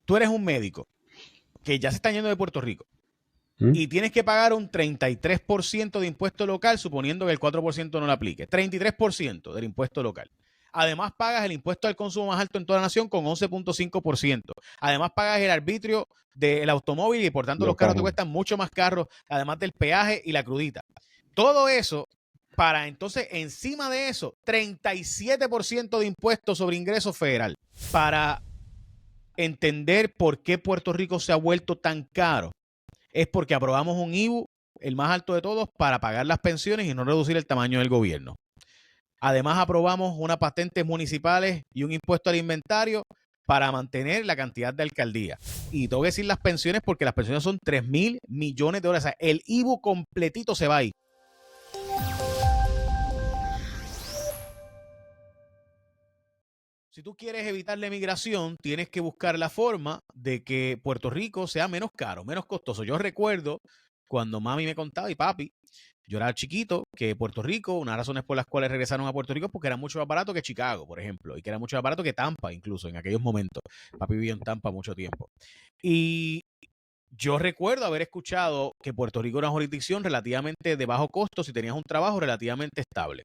tú eres un médico que ya se están yendo de Puerto Rico ¿Mm? y tienes que pagar un 33% de impuesto local, suponiendo que el 4% no le aplique. 33% del impuesto local. Además, pagas el impuesto al consumo más alto en toda la nación con 11.5%. Además, pagas el arbitrio del automóvil y por tanto los carros te cuestan mucho más caros, además del peaje y la crudita. Todo eso para entonces, encima de eso, 37% de impuestos sobre ingreso federal. Para entender por qué Puerto Rico se ha vuelto tan caro, es porque aprobamos un IVU, el más alto de todos, para pagar las pensiones y no reducir el tamaño del gobierno. Además, aprobamos unas patentes municipales y un impuesto al inventario para mantener la cantidad de alcaldías. Y tengo que decir las pensiones porque las pensiones son 3.000 millones de dólares. O sea, el IVU completito se va ahí. Si tú quieres evitar la emigración, tienes que buscar la forma de que Puerto Rico sea menos caro, menos costoso. Yo recuerdo cuando mami me contaba y papi, yo era chiquito, que Puerto Rico, una de las razones por las cuales regresaron a Puerto Rico es porque era mucho más barato que Chicago, por ejemplo, y que era mucho más barato que Tampa, incluso en aquellos momentos. Papi vivió en Tampa mucho tiempo. Y yo recuerdo haber escuchado que Puerto Rico era una jurisdicción relativamente de bajo costo si tenías un trabajo relativamente estable.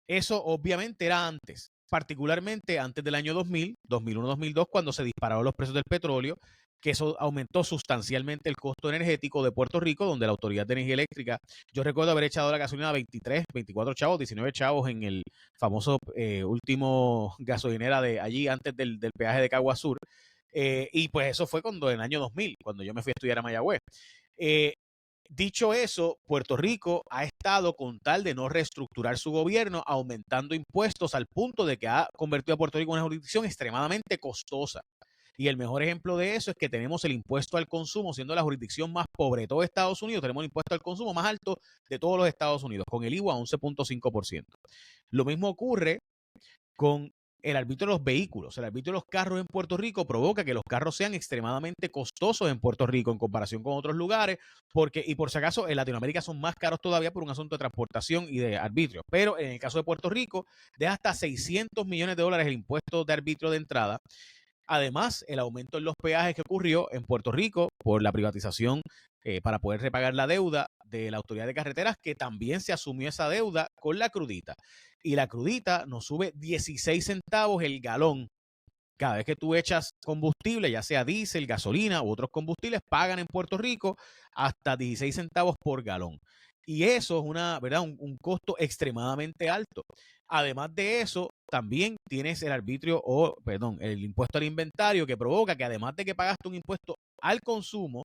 Eso obviamente era antes, particularmente antes del año 2000, 2001, 2002, cuando se dispararon los precios del petróleo, que eso aumentó sustancialmente el costo energético de Puerto Rico, donde la Autoridad de Energía Eléctrica, yo recuerdo haber echado la gasolina a 23, 24 chavos, 19 chavos en el famoso último gasolinera de allí antes del peaje de Cagua Sur. Y pues eso fue cuando en el año 2000, cuando yo me fui a estudiar a Mayagüez. Dicho eso, Puerto Rico ha estado con tal de no reestructurar su gobierno, aumentando impuestos al punto de que ha convertido a Puerto Rico en una jurisdicción extremadamente costosa. Y el mejor ejemplo de eso es que tenemos el impuesto al consumo, siendo la jurisdicción más pobre de todo Estados Unidos, tenemos el impuesto al consumo más alto de todos los Estados Unidos, con el IVA a 11.5%. Lo mismo ocurre con el arbitrio de los vehículos. El arbitrio de los carros en Puerto Rico provoca que los carros sean extremadamente costosos en Puerto Rico en comparación con otros lugares, porque, y por si acaso, en Latinoamérica son más caros todavía por un asunto de transportación y de arbitrio. Pero en el caso de Puerto Rico, de hasta 600 millones de dólares el impuesto de arbitrio de entrada. Además, el aumento en los peajes que ocurrió en Puerto Rico por la privatización para poder repagar la deuda de la Autoridad de Carreteras, que también se asumió esa deuda con la crudita. Y la crudita nos sube 16 centavos el galón. Cada vez que tú echas combustible, ya sea diésel, gasolina u otros combustibles, pagan en Puerto Rico hasta 16 centavos por galón. Y eso es un costo extremadamente alto. Además de eso, también tienes el el impuesto al inventario, que provoca que además de que pagaste un impuesto al consumo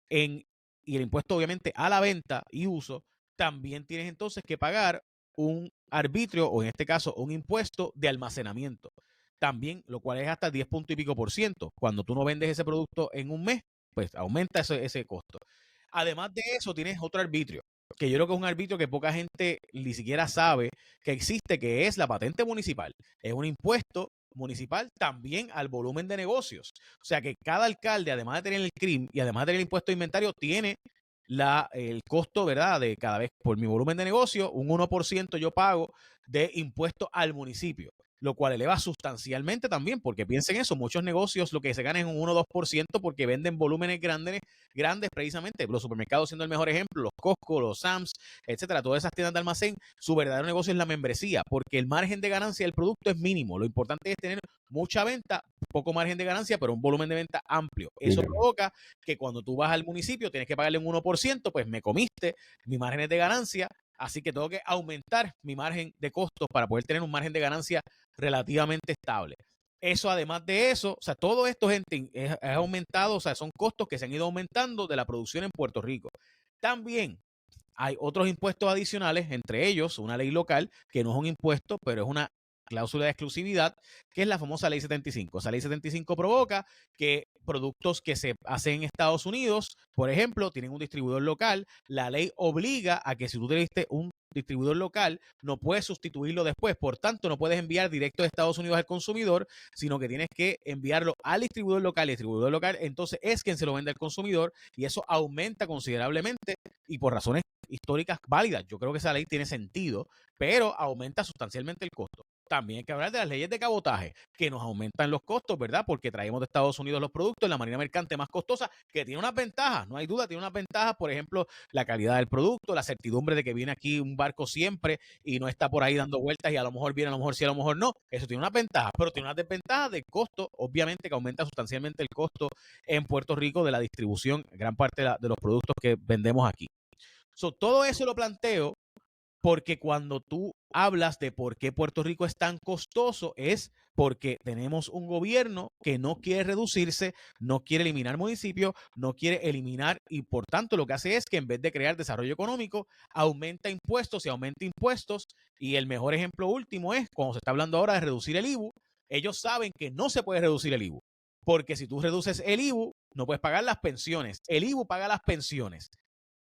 y el impuesto obviamente a la venta y uso, también tienes entonces que pagar un arbitrio, o en este caso un impuesto de almacenamiento. También, lo cual es hasta 10 punto y pico por ciento. Cuando tú no vendes ese producto en un mes, pues aumenta ese costo. Además de eso, tienes otro arbitrio, que yo creo que es un arbitrio que poca gente ni siquiera sabe que existe, que es la patente municipal. Es un impuesto municipal también al volumen de negocios. O sea que cada alcalde, además de tener el CRIM y además de tener el impuesto de inventario, tiene el costo, ¿verdad? De cada vez por mi volumen de negocio, un 1% yo pago de impuesto al municipio, lo cual eleva sustancialmente también, porque piensen eso, muchos negocios lo que se ganan es un 1 o 2% porque venden volúmenes grandes precisamente, los supermercados siendo el mejor ejemplo, los Costco, los Sam's, etcétera, todas esas tiendas de almacén, su verdadero negocio es la membresía, porque el margen de ganancia del producto es mínimo, lo importante es tener mucha venta, poco margen de ganancia, pero un volumen de venta amplio. Eso provoca que cuando tú vas al municipio tienes que pagarle un 1%, pues me comiste mi margen de ganancia, así que tengo que aumentar mi margen de costos para poder tener un margen de ganancia relativamente estable. Eso, además de eso, o sea, todo esto, gente, es aumentado, o sea, son costos que se han ido aumentando de la producción en Puerto Rico. También hay otros impuestos adicionales, entre ellos una ley local, que no es un impuesto, pero es una cláusula de exclusividad, que es la famosa Ley 75. Esa Ley 75 provoca que productos que se hacen en Estados Unidos, por ejemplo, tienen un distribuidor local. La ley obliga a que si tú tuviste un distribuidor local, no puedes sustituirlo después. Por tanto, no puedes enviar directo de Estados Unidos al consumidor, sino que tienes que enviarlo al distribuidor local. Y el distribuidor local, entonces, es quien se lo vende al consumidor, y eso aumenta considerablemente y por razones históricas válidas. Yo creo que esa ley tiene sentido, pero aumenta sustancialmente el costo. también hay que hablar de las leyes de cabotaje, que nos aumentan los costos, ¿verdad? Porque traemos de Estados Unidos los productos, la marina mercante más costosa, que tiene unas ventajas, no hay duda, tiene unas ventajas, por ejemplo, la calidad del producto, la certidumbre de que viene aquí un barco siempre y no está por ahí dando vueltas y a lo mejor viene, a lo mejor sí, a lo mejor no. Eso tiene unas ventajas, pero tiene unas desventajas de costo, obviamente, que aumenta sustancialmente el costo en Puerto Rico de la distribución, gran parte de los productos que vendemos aquí. Todo eso lo planteo porque cuando tú hablas de por qué Puerto Rico es tan costoso, es porque tenemos un gobierno que no quiere reducirse, no quiere eliminar municipios, no quiere eliminar y por tanto lo que hace es que en vez de crear desarrollo económico, aumenta impuestos y aumenta impuestos. Y el mejor ejemplo último es cuando se está hablando ahora de reducir el IBU. Ellos saben que no se puede reducir el IBU, porque si tú reduces el IBU, no puedes pagar las pensiones. El IBU paga las pensiones.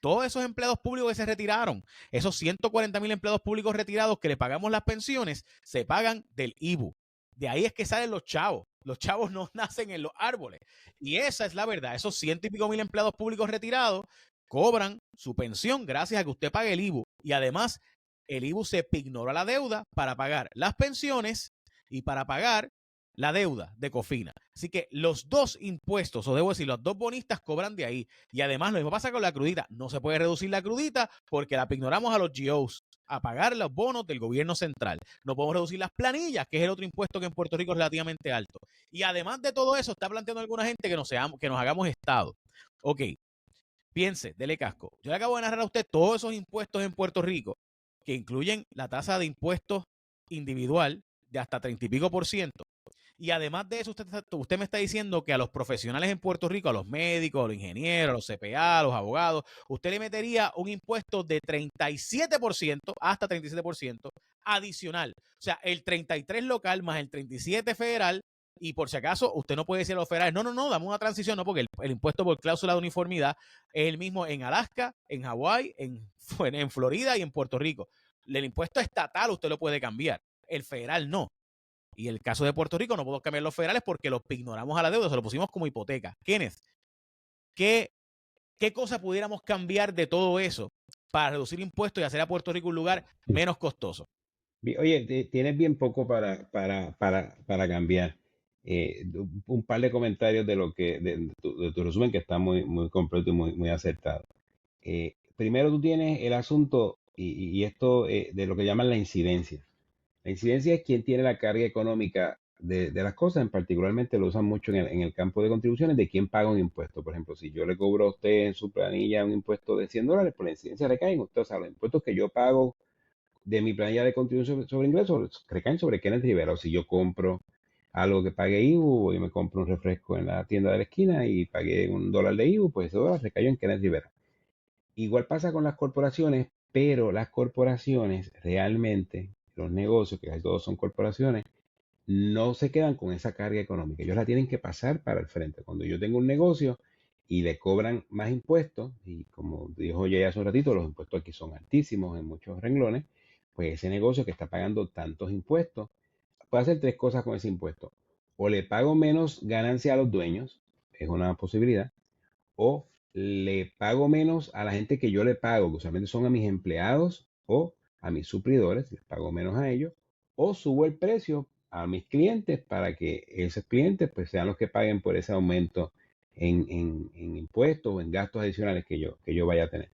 Todos esos empleados públicos que se retiraron, esos 140,000 empleados públicos retirados que le pagamos las pensiones, se pagan del IBU. De ahí es que salen los chavos. Los chavos no nacen en los árboles. Y esa es la verdad. Esos 100,000 empleados públicos retirados cobran su pensión gracias a que usted pague el IBU. Y además, el IBU se pignora la deuda para pagar las pensiones y para pagar la deuda de Cofina. Así que los dos impuestos, o debo decir, los dos bonistas cobran de ahí. Y además lo mismo pasa con la crudita. No se puede reducir la crudita porque la ignoramos a los GOs, a pagar los bonos del gobierno central. No podemos reducir las planillas, que es el otro impuesto que en Puerto Rico es relativamente alto. Y además de todo eso, está planteando alguna gente que nos hagamos Estado. Ok, piense, dele casco. Yo le acabo de narrar a usted todos esos impuestos en Puerto Rico, que incluyen la tasa de impuestos individual de hasta 30 y pico por ciento. Y además de eso, usted me está diciendo que a los profesionales en Puerto Rico, a los médicos, a los ingenieros, a los CPA, a los abogados, usted le metería un impuesto de 37%, hasta 37% adicional. O sea, el 33 local más el 37 federal. Y por si acaso, usted no puede decir a los federales, no, dame una transición, no, porque el impuesto por cláusula de uniformidad es el mismo en Alaska, en Hawái, en Florida y en Puerto Rico. El impuesto estatal usted lo puede cambiar, el federal no. Y el caso de Puerto Rico no podemos cambiar los federales porque los ignoramos a la deuda, se lo pusimos como hipoteca. Kenneth, ¿qué cosa pudiéramos cambiar de todo eso para reducir impuestos y hacer a Puerto Rico un lugar menos costoso? Oye, tienes bien poco para cambiar. Un par de comentarios de tu resumen que está muy completo y muy acertado. Primero tú tienes el asunto y esto de lo que llaman la incidencia. La incidencia es quien tiene la carga económica de las cosas, en particularmente lo usan mucho en el campo de contribuciones, de quién paga un impuesto. Por ejemplo, si yo le cobro a usted en su planilla un impuesto de $100, pues la incidencia recae en usted. O sea, los impuestos que yo pago de mi planilla de contribución sobre ingresos recaen sobre Kenneth Rivera. O si yo compro algo que pague IBU, y me compro un refresco en la tienda de la esquina y pagué $1 de IBU, pues ese dólar recayó en Kenneth Rivera. Igual pasa con las corporaciones, pero las corporaciones realmente, los negocios, que casi todos son corporaciones, no se quedan con esa carga económica. Ellos la tienen que pasar para el frente. Cuando yo tengo un negocio y le cobran más impuestos, y como dijo ya hace un ratito, los impuestos aquí son altísimos en muchos renglones, pues ese negocio que está pagando tantos impuestos puede hacer tres cosas con ese impuesto. O le pago menos ganancia a los dueños, es una posibilidad, o le pago menos a la gente que yo le pago, que usualmente son a mis empleados o a mis suplidores, les pago menos a ellos, o subo el precio a mis clientes para que esos clientes pues sean los que paguen por ese aumento en impuestos o en gastos adicionales que yo vaya a tener.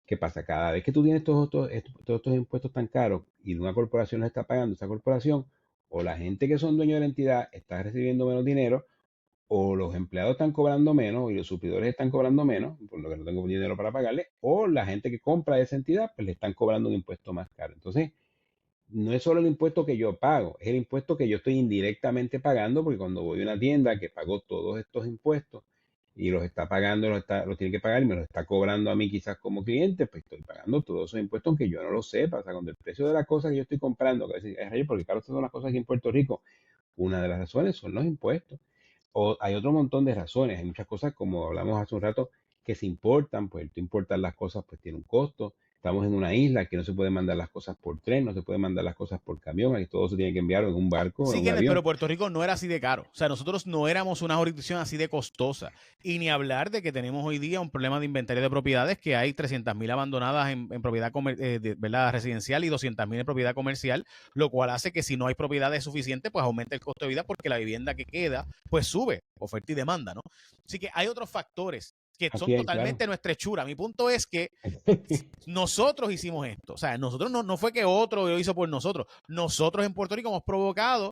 ¿Qué pasa? Cada vez que tú tienes todos estos impuestos tan caros y una corporación los está pagando, esa corporación o la gente que son dueños de la entidad está recibiendo menos dinero o los empleados están cobrando menos y los suplidores están cobrando menos, por lo que no tengo dinero para pagarle, o la gente que compra esa entidad, pues le están cobrando un impuesto más caro. Entonces, no es solo el impuesto que yo pago, es el impuesto que yo estoy indirectamente pagando, porque cuando voy a una tienda que pagó todos estos impuestos y los está pagando, los tiene que pagar y me los está cobrando a mí quizás como cliente, pues estoy pagando todos esos impuestos aunque yo no lo sepa. O sea, cuando el precio de la cosa que yo estoy comprando, que es rey, porque claro, estas son las cosas aquí en Puerto Rico, una de las razones son los impuestos. O hay otro montón de razones, hay muchas cosas como hablamos hace un rato que se importan, pues tú importar las cosas pues tiene un costo. estamos en una isla, que no se pueden mandar las cosas por tren, no se pueden mandar las cosas por camión, aquí todo se tiene que enviar en un barco o Sí, en un Kenneth, avión. pero Puerto Rico no era así de caro. O sea, nosotros no éramos una jurisdicción así de costosa. Y ni hablar de que tenemos hoy día un problema de inventario de propiedades, que hay 300,000 abandonadas en propiedad ¿verdad? Residencial y 200,000 en propiedad comercial, lo cual hace que si no hay propiedades suficientes, pues aumente el costo de vida porque la vivienda que queda, pues sube, oferta y demanda, ¿no? Así que hay otros factores que son Así es, claro. totalmente nuestra hechura. Mi punto es que nosotros hicimos esto. O sea, nosotros no fue que otro lo hizo por nosotros. Nosotros en Puerto Rico hemos provocado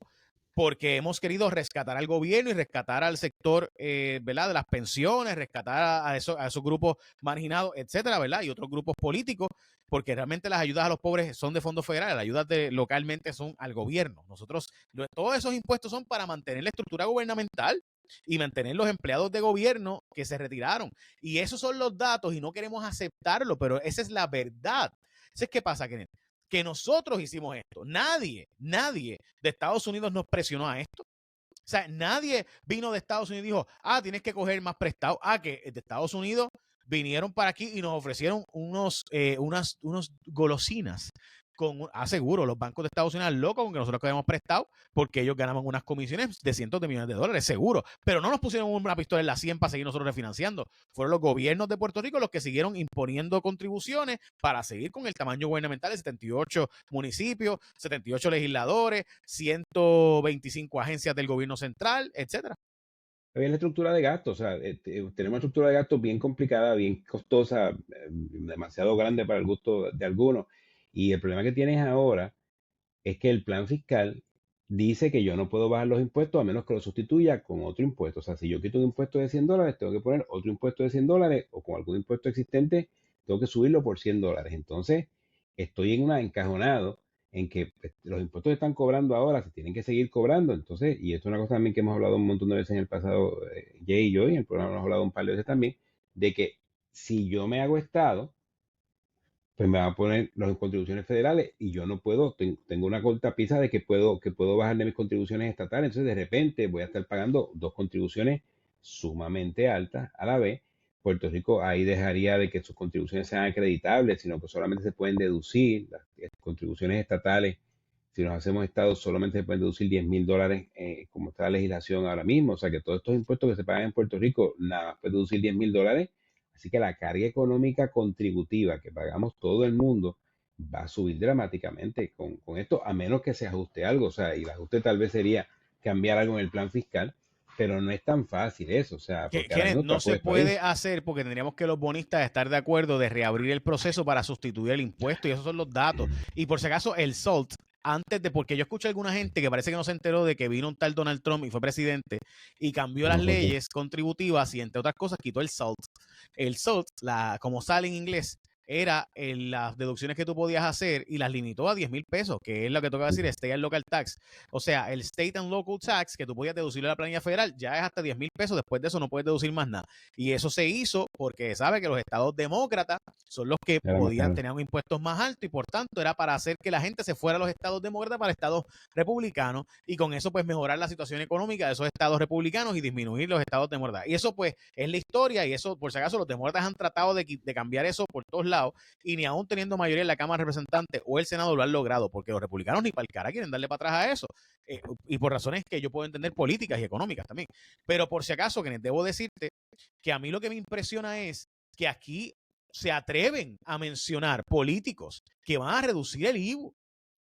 porque hemos querido rescatar al gobierno y rescatar al sector, ¿verdad? De las pensiones, rescatar a esos grupos marginados, etcétera, ¿verdad? Y otros grupos políticos, porque realmente las ayudas a los pobres son de fondos federales, las ayudas localmente son al gobierno. Nosotros, todos esos impuestos son para mantener la estructura gubernamental y mantener los empleados de gobierno que se retiraron. Y esos son los datos y no queremos aceptarlo, pero esa es la verdad. ¿Sabes qué pasa, Kenneth? Que nosotros hicimos esto. Nadie de Estados Unidos nos presionó a esto. O sea, nadie vino de Estados Unidos y dijo, tienes que coger más prestado. Que de Estados Unidos vinieron para aquí y nos ofrecieron unos golosinas. Seguro, los bancos de Estados Unidos locos con que nosotros habíamos prestado porque ellos ganaban unas comisiones de cientos de millones de dólares, seguro. Pero no nos pusieron una pistola en la 100 para seguir nosotros refinanciando. Fueron los gobiernos de Puerto Rico los que siguieron imponiendo contribuciones para seguir con el tamaño gubernamental de 78 municipios, 78 legisladores, 125 agencias del gobierno central, etcétera. Es la estructura de gastos, o sea, tenemos una estructura de gastos bien complicada, bien costosa, demasiado grande para el gusto de algunos. Y el problema que tienes ahora es que el plan fiscal dice que yo no puedo bajar los impuestos a menos que lo sustituya con otro impuesto. O sea, si yo quito un impuesto de $100, tengo que poner otro impuesto de $100 o con algún impuesto existente, tengo que subirlo por $100. Entonces, estoy en una encajonado en que pues, los impuestos que están cobrando ahora se tienen que seguir cobrando. Entonces, y esto es una cosa también que hemos hablado un montón de veces en el pasado, Jay y yo, y en el programa hemos hablado un par de veces también, de que si yo me hago Estado, pues me va a poner las contribuciones federales y yo no puedo, tengo una cortapisa de que puedo bajar de mis contribuciones estatales, entonces de repente voy a estar pagando dos contribuciones sumamente altas a la vez. Puerto Rico ahí dejaría de que sus contribuciones sean acreditables, sino que solamente se pueden deducir las contribuciones estatales. Si nos hacemos estados, solamente se pueden deducir $10,000, como está la legislación ahora mismo. O sea que todos estos impuestos que se pagan en Puerto Rico, nada más puede deducir $10,000. Así que la carga económica contributiva que pagamos todo el mundo va a subir dramáticamente con esto, a menos que se ajuste algo. O sea, y el ajuste tal vez sería cambiar algo en el plan fiscal, pero no es tan fácil eso. O sea, porque ahora mismo No se está puesto ahí. puede hacer porque tendríamos que los bonistas estar de acuerdo de reabrir el proceso para sustituir el impuesto y esos son los datos. Y por si acaso el SALT, porque yo escucho a alguna gente que parece que no se enteró de que vino un tal Donald Trump y fue presidente y cambió las No, ¿por qué? leyes contributivas y entre otras cosas quitó el SALT. El SALT, como sale en inglés, era las deducciones que tú podías hacer y las limitó a 10,000 pesos, que es lo que toca decir State and Local Tax. O sea, el State and Local Tax que tú podías deducirle a la planilla federal ya es hasta 10,000 pesos. Después de eso no puedes deducir más nada. Y eso se hizo porque sabe que los estados demócratas son los que Era más caro. tener impuestos más altos y por tanto era para hacer que la gente se fuera a los estados demócratas para estados republicanos y con eso pues mejorar la situación económica de esos estados republicanos y disminuir los estados demócratas. Y eso pues es la historia y eso por si acaso los demócratas han tratado de cambiar eso por todos lados y ni aún teniendo mayoría en la Cámara de Representantes o el Senado lo han logrado porque los republicanos ni para el cara quieren darle para atrás a eso y por razones que yo puedo entender políticas y económicas también. Pero por si acaso, que debo decirte que a mí lo que me impresiona es que aquí se atreven a mencionar políticos que van a reducir el IVU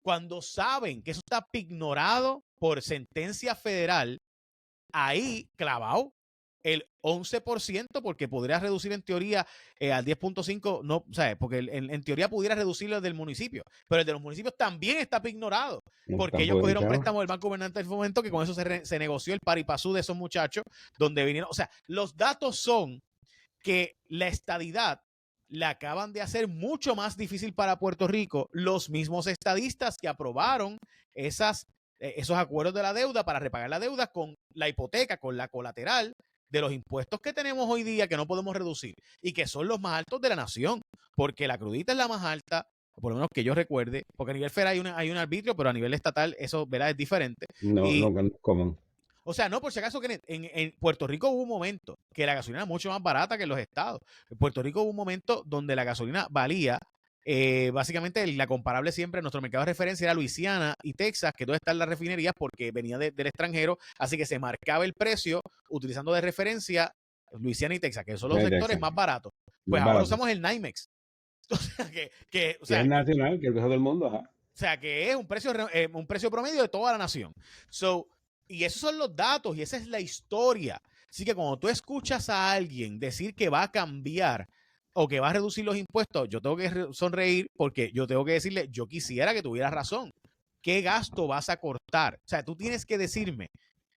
cuando saben que eso está ignorado por sentencia federal ahí clavado el 11% porque podría reducir en teoría al 10.5, no, ¿sabes? Porque en teoría pudiera reducirlo del municipio, pero el de los municipios también está ignorado porque ellos cogieron préstamos del Banco Gubernamental del Fomento que con eso se negoció el paripasú de esos muchachos donde vinieron, o sea, los datos son que la estadidad la acaban de hacer mucho más difícil para Puerto Rico los mismos estadistas que aprobaron esos acuerdos de la deuda para repagar la deuda con la hipoteca, con la colateral de los impuestos que tenemos hoy día que no podemos reducir y que son los más altos de la nación, porque la crudita es la más alta, por lo menos que yo recuerde, porque a nivel federal hay un arbitrio, pero a nivel estatal eso, ¿verdad? Es diferente. No, y, no es común. O sea, no, por si acaso que en Puerto Rico hubo un momento que la gasolina era mucho más barata que en los estados. En Puerto Rico hubo un momento donde la gasolina valía Básicamente la comparable siempre, nuestro mercado de referencia era Luisiana y Texas, que donde están las refinerías porque venía del extranjero, así que se marcaba el precio utilizando de referencia Luisiana y Texas, que son los sectores más baratos. Pues Más ahora barato. usamos el NYMEX. O sea, o Que sea, es nacional, que es el mejor del mundo, ajá. o sea, que es un precio promedio de toda la nación. Y esos son los datos y esa es la historia. Así que cuando tú escuchas a alguien decir que va a cambiar o que va a reducir los impuestos, yo tengo que sonreír porque yo tengo que decirle, yo quisiera que tuvieras razón. ¿Qué gasto vas a cortar? O sea, tú tienes que decirme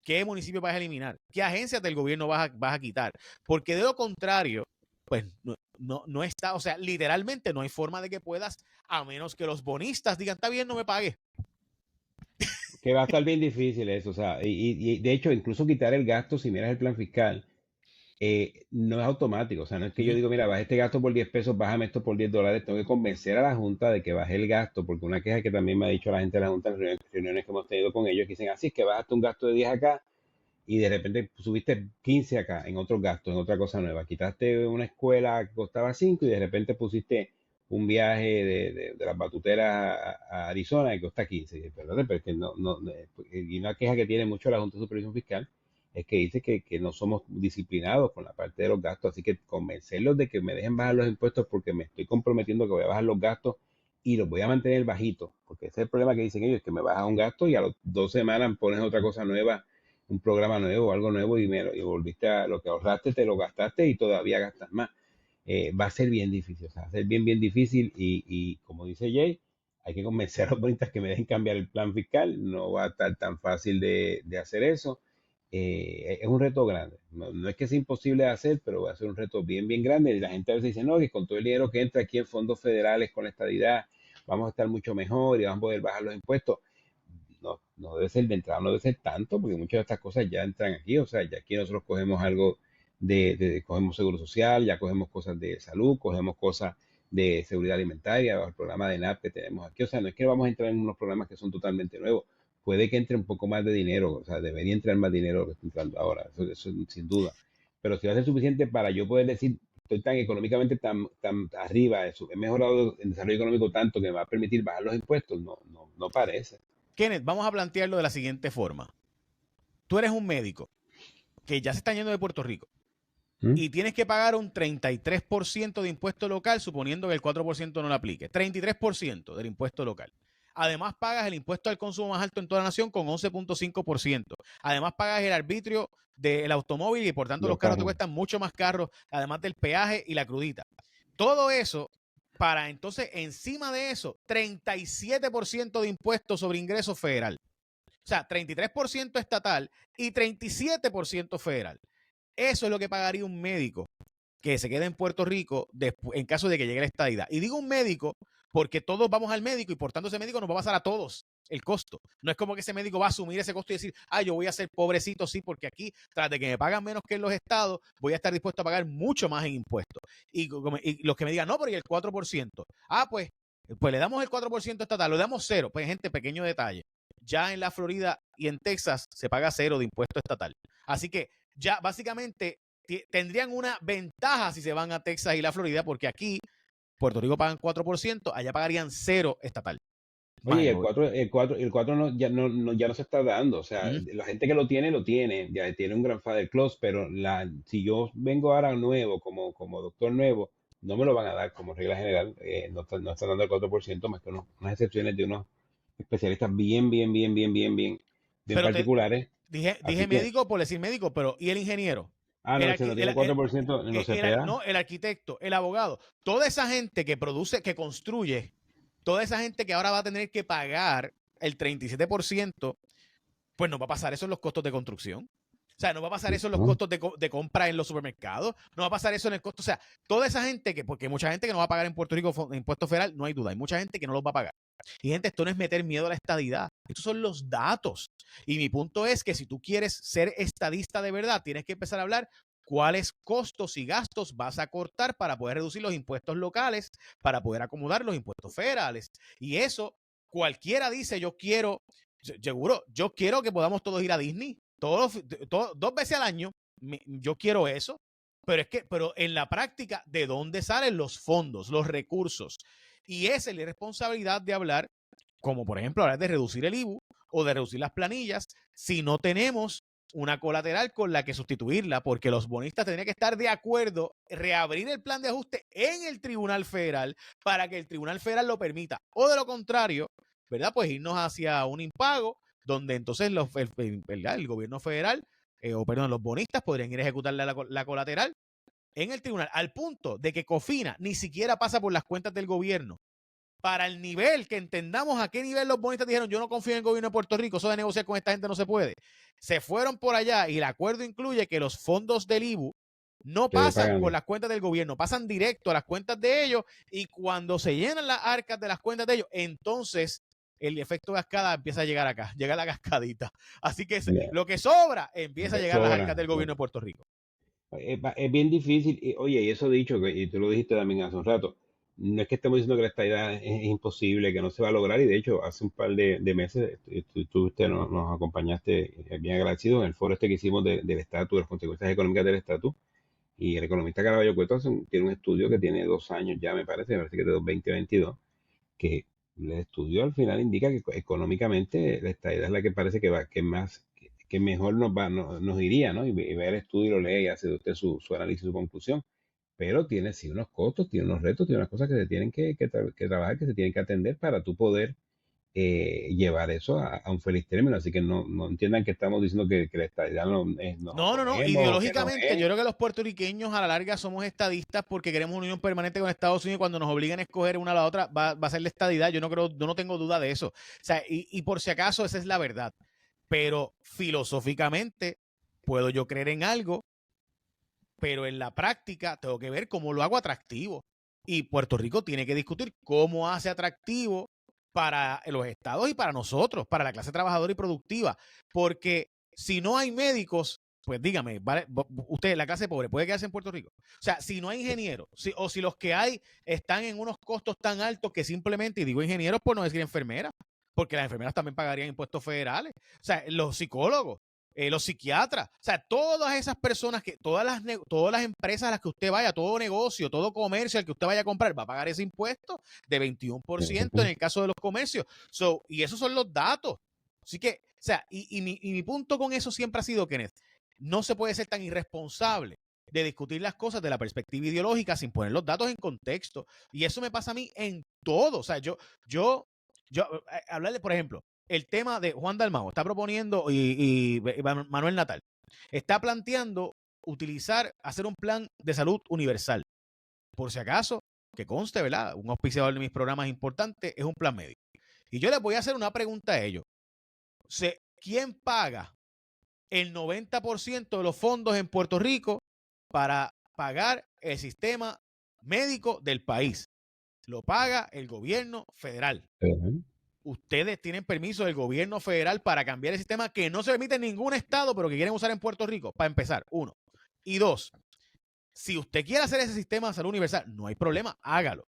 qué municipio vas a eliminar, qué agencias del gobierno vas a quitar. Porque de lo contrario, pues no está, o sea, literalmente no hay forma de que puedas, a menos que los bonistas digan, está bien, no me pagues. Que va a estar bien difícil eso, o sea, y de hecho, incluso quitar el gasto, si miras el plan fiscal, no es automático, o sea, no es que yo digo, mira, baja este gasto por 10 pesos, bájame esto por $10, tengo que convencer a la Junta de que baje el gasto, porque una queja que también me ha dicho la gente de la Junta en reuniones que hemos tenido con ellos, que dicen, así es que bajaste un gasto de 10 acá, y de repente subiste 15 acá en otros gastos, en otra cosa nueva. Quitaste una escuela que costaba 5 y de repente pusiste un viaje de las batuteras a Arizona que cuesta 15. ¿Verdad? Pero es que y una queja que tiene mucho la Junta de Supervisión Fiscal es que dice que no somos disciplinados con la parte de los gastos, así que convencerlos de que me dejen bajar los impuestos porque me estoy comprometiendo que voy a bajar los gastos y los voy a mantener bajitos, porque ese es el problema que dicen ellos, que me bajas un gasto y a las 2 semanas pones otra cosa nueva, un programa nuevo, algo nuevo y volviste a lo que ahorraste, te lo gastaste y todavía gastas más. Va a ser bien difícil, o sea, va a ser bien difícil y como dice Jay, hay que convencer a los bonistas que me dejen cambiar el plan fiscal, no va a estar tan fácil de hacer eso. Es un reto grande, no es que sea imposible de hacer, pero va a ser un reto bien grande y la gente a veces dice, no, que con todo el dinero que entra aquí en fondos federales con la estadidad, vamos a estar mucho mejor y vamos a poder bajar los impuestos. No debe ser de entrada, no debe ser tanto, porque muchas de estas cosas ya entran aquí, o sea, ya aquí nosotros cogemos algo cogemos seguro social, ya cogemos cosas de salud, cogemos cosas de seguridad alimentaria, el programa de NAP que tenemos aquí, o sea, no es que vamos a entrar en unos programas que son totalmente nuevos, puede que entre un poco más de dinero, o sea, debería entrar más dinero que está entrando ahora, eso sin duda, pero si va a ser suficiente para yo poder decir, estoy tan económicamente tan arriba, he mejorado el desarrollo económico tanto que me va a permitir bajar los impuestos, no parece. Kenneth, vamos a plantearlo de la siguiente forma. Tú eres un médico que ya se está yendo de Puerto Rico y tienes que pagar un 33% de impuesto local, suponiendo que el 4% no lo aplique. 33% del impuesto local. Además, pagas el impuesto al consumo más alto en toda la nación con 11.5%. Además, pagas el arbitrio del automóvil y por tanto los carros te cuestan mucho más caros, además del peaje y la crudita. Todo eso para entonces, encima de eso, 37% de impuestos sobre ingreso federal. O sea, 33% estatal y 37% federal. Eso es lo que pagaría un médico que se quede en Puerto Rico en caso de que llegue la estadidad. Y digo un médico porque todos vamos al médico y por tanto ese médico nos va a pasar a todos el costo. No es como que ese médico va a asumir ese costo y decir, yo voy a ser pobrecito, sí, porque aquí, tras de que me pagan menos que en los estados, voy a estar dispuesto a pagar mucho más en impuestos. Y los que me digan, no, pero ¿y el 4%? Pues le damos el 4% estatal, lo damos cero. Pues gente, pequeño detalle. Ya en la Florida y en Texas se paga cero de impuesto estatal. Así que ya básicamente tendrían una ventaja si se van a Texas y la Florida, porque aquí Puerto Rico pagan 4%, allá pagarían cero estatal. Oye, el 4 ya no se está dando, o sea, la gente que lo tiene, ya tiene un Grandfather Clause, pero si yo vengo ahora nuevo, como doctor nuevo, no me lo van a dar como regla general, no están dando el 4%, más que unas excepciones de unos especialistas bien particulares. Dije médico por decir médico, pero ¿y el ingeniero? No, si no tiene 4% en los CPA. No, el arquitecto, el abogado, toda esa gente que produce, que construye, toda esa gente que ahora va a tener que pagar el 37%, pues no va a pasar eso en los costos de construcción. O sea, no va a pasar eso en los costos de compra en los supermercados, no va a pasar eso en el costo. O sea, toda esa gente porque mucha gente que no va a pagar en Puerto Rico impuesto federal, no hay duda. Hay mucha gente que no los va a pagar. Y gente, esto no es meter miedo a la estadidad. Estos son los datos. Y mi punto es que si tú quieres ser estadista de verdad, tienes que empezar a hablar cuáles costos y gastos vas a cortar para poder reducir los impuestos locales, para poder acomodar los impuestos federales. Y eso, cualquiera dice, yo quiero que podamos todos ir a Disney, 2 veces al año, yo quiero eso. Pero en la práctica, ¿de dónde salen los fondos, los recursos? Y esa es la irresponsabilidad de hablar, como por ejemplo hablar de reducir el IBU o de reducir las planillas, si no tenemos una colateral con la que sustituirla, porque los bonistas tendrían que estar de acuerdo, reabrir el plan de ajuste en el Tribunal Federal para que el Tribunal Federal lo permita. O de lo contrario, ¿verdad? Pues irnos hacia un impago donde entonces el gobierno federal, los bonistas podrían ir a ejecutar la colateral en el tribunal, al punto de que COFINA ni siquiera pasa por las cuentas del gobierno. Para el nivel, que entendamos a qué nivel los bonistas dijeron, yo no confío en el gobierno de Puerto Rico, eso de negociar con esta gente no se puede. Se fueron por allá y el acuerdo incluye que los fondos del IBU no pasan por las cuentas del gobierno, pasan directo a las cuentas de ellos, y cuando se llenan las arcas de las cuentas de ellos, entonces el efecto cascada empieza a llegar acá, llega la cascadita. Así que lo que sobra empieza a llegar a las arcas del gobierno de Puerto Rico. Es bien difícil, oye, y eso dicho, y tú lo dijiste también hace un rato, no es que estemos diciendo que la estadidad es imposible, que no se va a lograr, y de hecho, hace un par de meses, usted nos acompañaste, bien agradecido, en el foro este que hicimos del estatus, de las consecuencias económicas del estatus, y el economista Caraballo Cueto tiene un estudio que tiene 2 años ya, me parece que es de 2022, que el estudio al final indica que económicamente la estadidad es la que parece que más que mejor nos iría, ¿no? Y ve el estudio y lo lee y hace usted su análisis, su conclusión. Pero tiene sí unos costos, tiene unos retos, tiene unas cosas que se tienen que trabajar, que se tienen que atender para tú poder llevar eso a un feliz término. Así que no entiendan que estamos diciendo que la estadidad no. Ideológicamente, yo creo que los puertorriqueños a la larga somos estadistas porque queremos una unión permanente con Estados Unidos, y cuando nos obligan a escoger una a la otra va a ser la estadidad. Yo no tengo duda de eso. O sea, y por si acaso esa es la verdad. Pero filosóficamente puedo yo creer en algo, pero en la práctica tengo que ver cómo lo hago atractivo. Y Puerto Rico tiene que discutir cómo hace atractivo para los estados y para nosotros, para la clase trabajadora y productiva. Porque si no hay médicos, pues dígame, ¿vale? Usted, la clase pobre, ¿puede quedarse en Puerto Rico? O sea, si no hay ingenieros, o si los que hay están en unos costos tan altos que simplemente, y digo ingenieros por no decir enfermeras, porque las enfermeras también pagarían impuestos federales. O sea, los psicólogos, los psiquiatras, o sea, todas esas personas, todas las empresas a las que usted vaya, todo negocio, todo comercio al que usted vaya a comprar, va a pagar ese impuesto de 21% en el caso de los comercios. Y esos son los datos. Así que, o sea, y mi punto con eso siempre ha sido, Kenneth, no se puede ser tan irresponsable de discutir las cosas de la perspectiva ideológica sin poner los datos en contexto. Y eso me pasa a mí en todo. O sea, hablarle, por ejemplo, el tema de Juan Dalmau está proponiendo, y Manuel Natal está planteando hacer un plan de salud universal. Por si acaso, que conste, ¿verdad? Un auspiciador de mis programas importantes es un plan médico. Y yo les voy a hacer una pregunta a ellos. ¿Quién paga el 90% de los fondos en Puerto Rico para pagar el sistema médico del país? Lo paga el gobierno federal. Ustedes tienen permiso del gobierno federal para cambiar el sistema que no se permite en ningún estado, pero que quieren usar en Puerto Rico, para empezar, 1. Y 2, si usted quiere hacer ese sistema de salud universal, no hay problema, hágalo.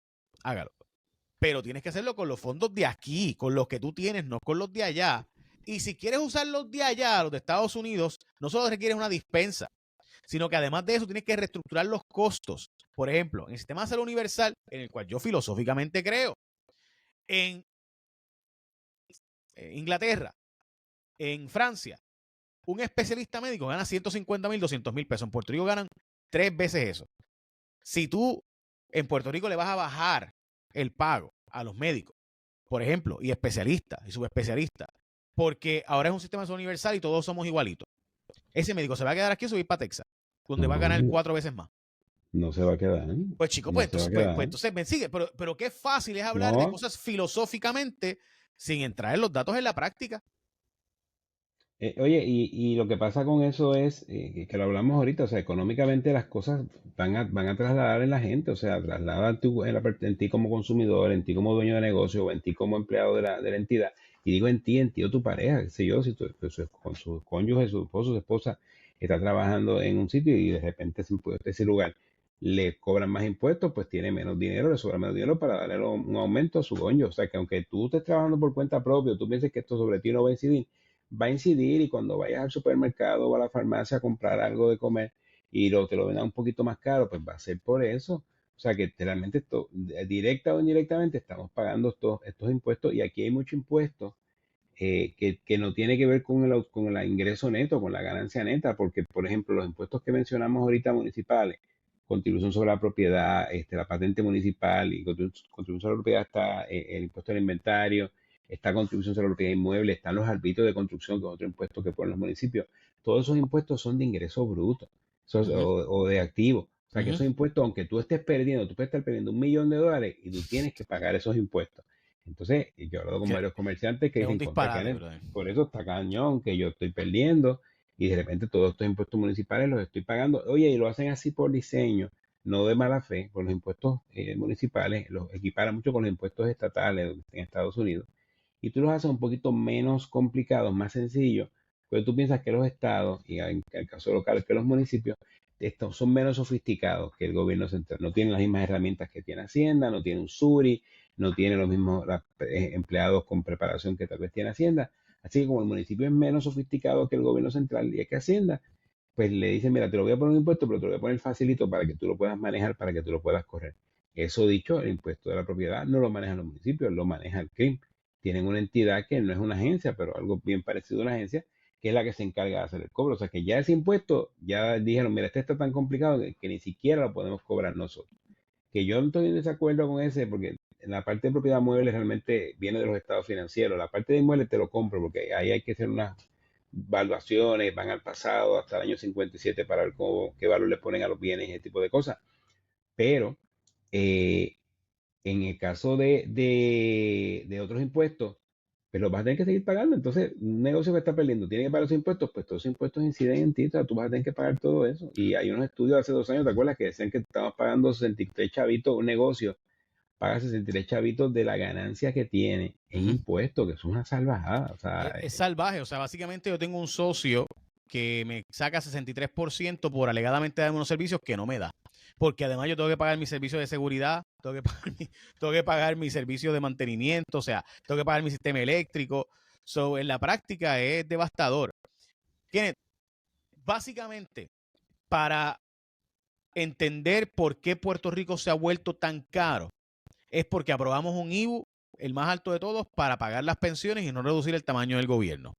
Pero tienes que hacerlo con los fondos de aquí, con los que tú tienes, no con los de allá. Y si quieres usar los de allá, los de Estados Unidos, no solo requieres una dispensa, sino que además de eso tienes que reestructurar los costos. Por ejemplo, en el sistema de salud universal, en el cual yo filosóficamente creo, en Inglaterra, en Francia, un especialista médico gana 150,000, 200,000 pesos. En Puerto Rico ganan 3 veces eso. Si tú en Puerto Rico le vas a bajar el pago a los médicos, por ejemplo, y especialistas y subespecialistas, porque ahora es un sistema universal y todos somos igualitos, ese médico se va a quedar aquí y subir para Texas, donde va a ganar 4 veces más. No se va a quedar. Pues chico, pues entonces me sigue. Pero qué fácil es hablar de cosas filosóficamente sin entrar en los datos en la práctica. Oye, y lo que pasa con eso es, que lo hablamos ahorita, o sea, económicamente las cosas van a trasladar en la gente, o sea, trasladan en ti como consumidor, en ti como dueño de negocio, o en ti como empleado de la entidad. Y digo en ti o tu pareja, qué sé yo, si con su cónyuge, su esposo, su esposa está trabajando en un sitio y de repente ese lugar le cobran más impuestos, pues tiene menos dinero, le sobra menos dinero para darle un aumento a su dueño. O sea, que aunque tú estés trabajando por cuenta propia, tú pienses que esto sobre ti no va a incidir, y cuando vayas al supermercado o a la farmacia a comprar algo de comer y te lo vendan un poquito más caro, pues va a ser por eso. O sea que realmente esto, directa o indirectamente, estamos pagando estos impuestos y aquí hay mucho impuesto que no tiene que ver con el ingreso neto, con la ganancia neta, porque, por ejemplo, los impuestos que mencionamos ahorita municipales, contribución sobre la propiedad, la patente municipal y contribución sobre la propiedad está el impuesto al inventario, está contribución sobre la propiedad inmueble, están los arbitrios de construcción, que es otro impuesto que ponen los municipios. Todos esos impuestos son de ingreso bruto Ujú, o de activo. O sea que ujú. esos impuestos, aunque tú estés perdiendo, tú puedes estar perdiendo $1 millón y tú tienes que pagar esos impuestos. Entonces, yo he hablado con Que varios comerciantes que es un dicen, contra disparate, Kenneth, brother. por eso está cañón, que yo estoy perdiendo y de repente todos estos impuestos municipales los estoy pagando. Oye, y lo hacen así por diseño, no de mala fe, por los impuestos municipales, los equiparan mucho con los impuestos estatales en Estados Unidos. Y tú los haces un poquito menos complicados, más sencillos, porque tú piensas que los estados, y en el caso local, que los municipios, estos son menos sofisticados que el gobierno central. No tienen las mismas herramientas que tiene Hacienda, no tiene un SURI, no tiene los mismos empleados con preparación que tal vez tiene Hacienda. Así que como el municipio es menos sofisticado que el gobierno central y es que Hacienda, pues le dicen, mira, te lo voy a poner un impuesto, pero te lo voy a poner facilito para que tú lo puedas manejar, para que tú lo puedas correr. Eso dicho, el impuesto de la propiedad no lo manejan los municipios, lo maneja el CRIM. Tienen una entidad que no es una agencia, pero algo bien parecido a una agencia, que es la que se encarga de hacer el cobro. O sea que ya ese impuesto, ya dijeron, mira, este está tan complicado que ni siquiera lo podemos cobrar nosotros. Que yo no estoy en desacuerdo con ese, porque en la parte de propiedad mueble realmente viene de los estados financieros. La parte de inmuebles te lo compro, porque ahí hay que hacer unas valuaciones, van al pasado, hasta el año 57 para ver qué valor le ponen a los bienes y ese tipo de cosas. Pero eh, en el caso de otros impuestos, pues los vas a tener que seguir pagando. Entonces, un negocio que está perdiendo tiene que pagar los impuestos, pues todos esos impuestos inciden en ti, o sea, tú vas a tener que pagar todo eso. Y hay unos estudios hace 2 años, ¿te acuerdas? Que decían que estabas pagando 63 chavitos, un negocio paga 63 chavitos de la ganancia que tiene en Ujú. impuestos, que es una salvajada. O sea, Es salvaje. O sea, básicamente yo tengo un socio que me saca 63% por alegadamente darme unos servicios que no me da. Porque además yo tengo que pagar mi servicio de seguridad, tengo que pagar mi servicio de mantenimiento, o sea, tengo que pagar mi sistema eléctrico. So, en la práctica es devastador. Kenneth, básicamente, para entender por qué Puerto Rico se ha vuelto tan caro, es porque aprobamos un IBU, el más alto de todos, para pagar las pensiones y no reducir el tamaño del gobierno.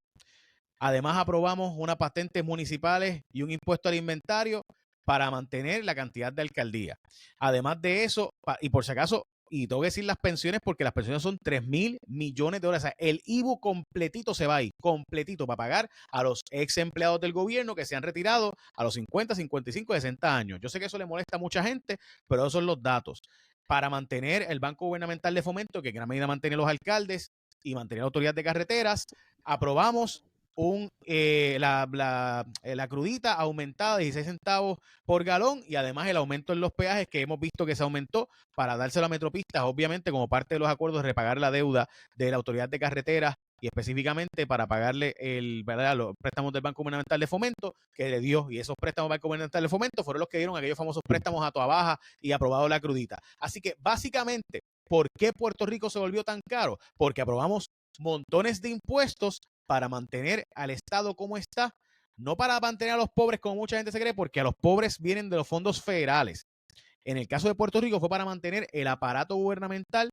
Además, aprobamos unas patentes municipales y un impuesto al inventario para mantener la cantidad de alcaldías. Además de eso, y por si acaso, y tengo que decir las pensiones porque las pensiones son 3.000 millones de dólares. O sea, el IBU completito se va ahí, completito, para pagar a los ex empleados del gobierno que se han retirado a los 50, 55, 60 años. Yo sé que eso le molesta a mucha gente, pero esos son los datos. Para mantener el Banco Gubernamental de Fomento, que en gran medida mantiene los alcaldes y mantener la autoridad de carreteras, aprobamos la crudita aumentada de 16 centavos por galón y además el aumento en los peajes que hemos visto que se aumentó para dárselo a Metropistas, obviamente como parte de los acuerdos de repagar la deuda de la autoridad de carreteras y específicamente para pagarle los préstamos del Banco Gubernamental de Fomento que le dio, y esos préstamos del Banco Gubernamental de Fomento fueron los que dieron aquellos famosos préstamos a toa baja y aprobado la crudita. Así que básicamente, ¿por qué Puerto Rico se volvió tan caro? Porque aprobamos montones de impuestos para mantener al Estado como está, no para mantener a los pobres como mucha gente se cree, porque a los pobres vienen de los fondos federales. En el caso de Puerto Rico fue para mantener el aparato gubernamental,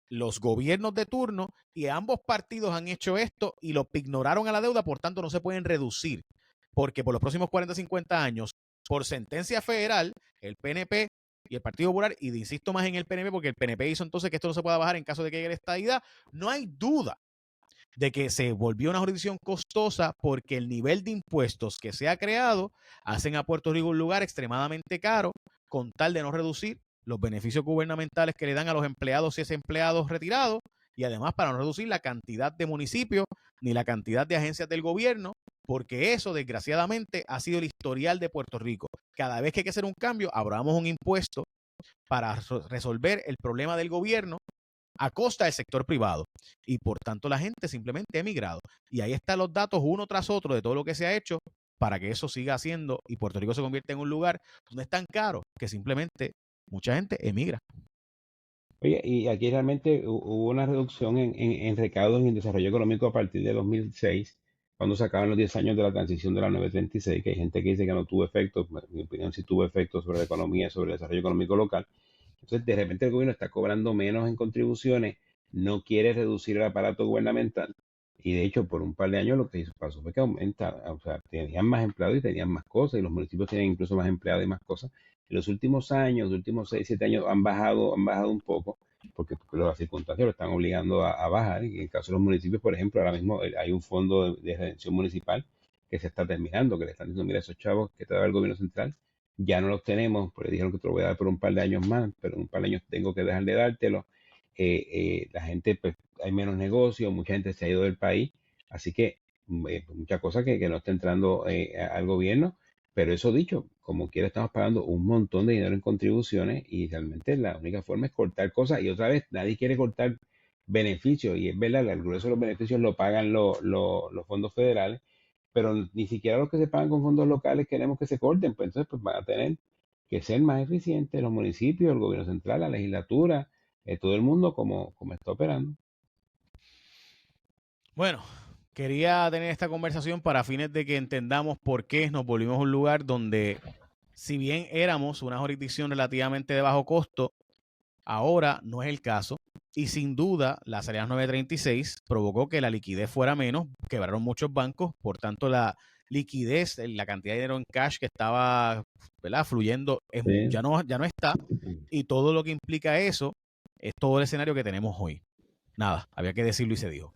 los gobiernos de turno, y ambos partidos han hecho esto y lo ignoraron a la deuda, por tanto no se pueden reducir, porque por los próximos 40, 50 años, por sentencia federal, el PNP y el Partido Popular, y insisto más en el PNP, porque el PNP hizo entonces que esto no se pueda bajar en caso de que llegue la estadidad, no hay duda de que se volvió una jurisdicción costosa porque el nivel de impuestos que se ha creado hacen a Puerto Rico un lugar extremadamente caro con tal de no reducir los beneficios gubernamentales que le dan a los empleados y ese empleados retirados y además para no reducir la cantidad de municipios ni la cantidad de agencias del gobierno, porque eso desgraciadamente ha sido el historial de Puerto Rico. Cada vez que hay que hacer un cambio, abramos un impuesto para resolver el problema del gobierno a costa del sector privado y por tanto la gente simplemente ha emigrado. Y ahí están los datos uno tras otro de todo lo que se ha hecho para que eso siga haciendo y Puerto Rico se convierta en un lugar donde es tan caro que simplemente mucha gente emigra. oye, y aquí realmente hubo una reducción en recaudos y en desarrollo económico a partir de 2006, cuando se acaban los 10 años de la transición de la 936, que hay gente que dice que no tuvo efectos, en mi opinión sí tuvo efectos sobre la economía, sobre el desarrollo económico local. Entonces, de repente el gobierno está cobrando menos en contribuciones, no quiere reducir el aparato gubernamental. Y de hecho, por un par de años lo que hizo pasó fue que aumenta, o sea, tenían más empleados y tenían más cosas, y los municipios tienen incluso más empleados y más cosas. En los últimos años, los últimos 6, 7 años han bajado un poco, porque las circunstancias lo están obligando a bajar. Y en el caso de los municipios, por ejemplo, ahora mismo hay un fondo de redención municipal que se está terminando, que le están diciendo, mira, esos chavos que te da el gobierno central, ya no los tenemos, porque dijeron que te lo voy a dar por un par de años más, pero en un par de años tengo que dejar de dártelo. La gente, pues, hay menos negocio, mucha gente se ha ido del país, así que muchas cosas que no está entrando al gobierno, pero eso dicho, como quiera estamos pagando un montón de dinero en contribuciones y realmente la única forma es cortar cosas y otra vez nadie quiere cortar beneficios y es verdad, el grueso de los beneficios lo pagan los fondos federales, pero ni siquiera los que se pagan con fondos locales queremos que se corten, pues entonces pues van a tener que ser más eficientes los municipios, el gobierno central, la legislatura, todo el mundo como está operando. Bueno, quería tener esta conversación para fines de que entendamos por qué nos volvimos un lugar donde, si bien éramos una jurisdicción relativamente de bajo costo, ahora no es el caso. Y sin duda, la salida 936 provocó que la liquidez fuera menos, quebraron muchos bancos, por tanto la liquidez, la cantidad de dinero en cash que estaba, ¿verdad?, fluyendo Sí. ya no está, y todo lo que implica eso es todo el escenario que tenemos hoy. Nada, había que decirlo y se dijo.